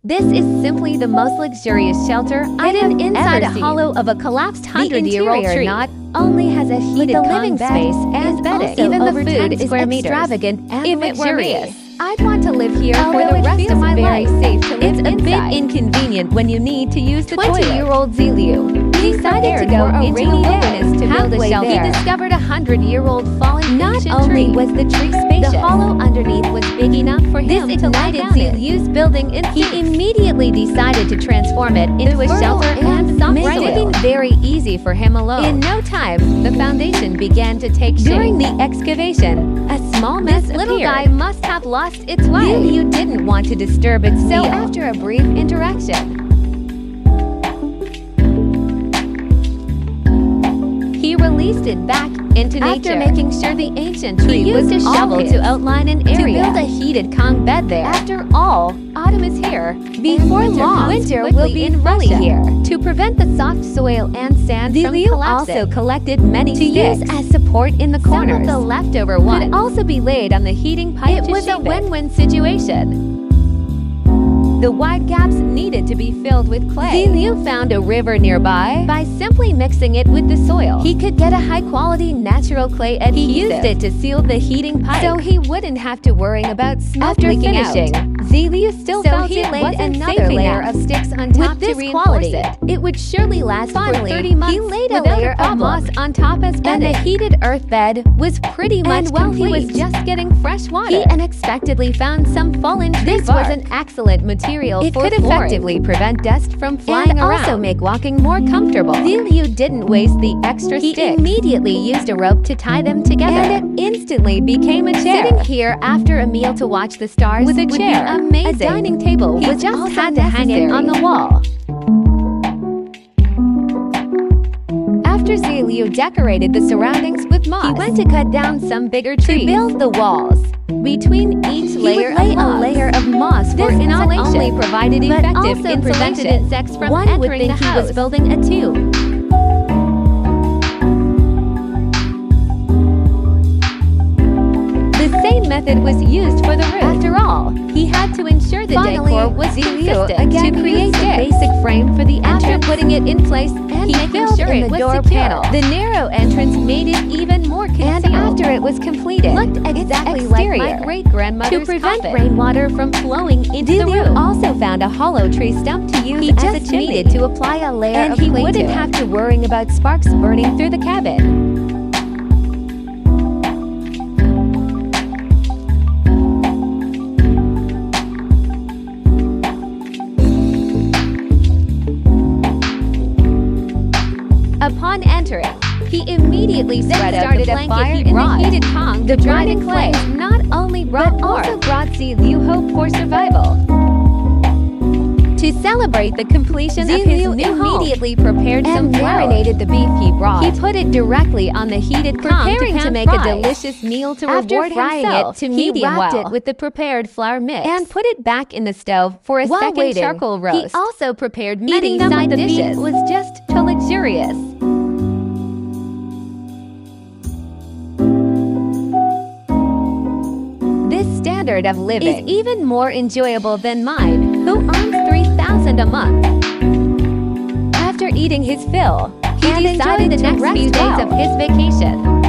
This is simply the most luxurious shelter hidden inside a hollow of a collapsed 100-year-old tree. Not only has a heated living space and bedding, even the food is extravagant and luxurious. I'd want to live here for the rest of my life. Safe to live it's a bit inconvenient when you need to use the 20-year-old Zeliu decided to go into the wilderness to build a shelter. He discovered a 100-year-old fallen Not only tree. Was the tree spacious, the hollow underneath was big enough for him to ignited Zeliu's building instinct. He immediately decided to transform it into a shelter and soft soil. It very easy for him alone. In no time, the foundation began to take shape. During the excavation, a small mess appeared. Little guy must have lost its way. Zeliu didn't want to disturb its meal. So after a brief interaction, he released it back into nature. After making sure the ancient tree was a shovel to outline an area to build a heated Kong bed there. After all, autumn is here. Before long, winter will be fully here. To prevent the soft soil and sand from collapsing, also collected many sticks use as support in the corners. Some of the leftover ones could also be laid on the heating pipe. It was a win-win situation. The wide gaps needed to be filled with clay. Zeliu found a river nearby. By simply mixing it with the soil, he could get a high-quality natural clay adhesive. He used it to seal the heating pipe, so he wouldn't have to worry about smoke leaking out. Zeliu still felt he laid another layer of sticks on top to reinforce it. It would surely last for 30 months. He laid a layer of moss on top as bedding. And the heated earth bed was pretty much complete. While he was just getting fresh water, he unexpectedly found some fallen tree bark. This was an excellent material. It could effectively prevent dust from flying around and also make walking more comfortable. Zeliu didn't waste the extra sticks. He immediately used a rope to tie them together, and it instantly became a chair. Sitting here after a meal to watch the stars with a chair, amazing. A dining table he was just had to hang it on the wall. After Zeliu decorated the surroundings with moss, he went to cut down some bigger trees to build the walls. Between each layer of moss for insulation, not only provided effective insulation, prevented insects from entering the house. He was building a tube. The same method was used for the roof. After all, he had to ensure the decor was consistent to create the basic frame for the entrance. After putting it in place and making sure it was door panel, the narrow entrance made it even more concealed. And after it was completed, looked exactly like my great-grandmother's to prevent rainwater from flowing into the room. Also found a hollow tree stump to use as a chimney. Needed to apply a layer of clay, and he wouldn't have to worry about sparks burning through the cabin. Upon entering, he immediately started a fire in the heated Kong. The burning clay not only brought warmth, also brought Zeliu hope for survival. To celebrate the completion of his new immediately prepared some marinated the beef he brought. He put it directly on the heated Kong to make a delicious meal to reward himself. He wrapped it with the prepared flour mix and put it back in the stove for a second charcoal roast. He also prepared many side dishes. It was just too luxurious. Standard of living is even more enjoyable than mine, who earns $3,000 a month. After eating his fill, he decided the next few days of his vacation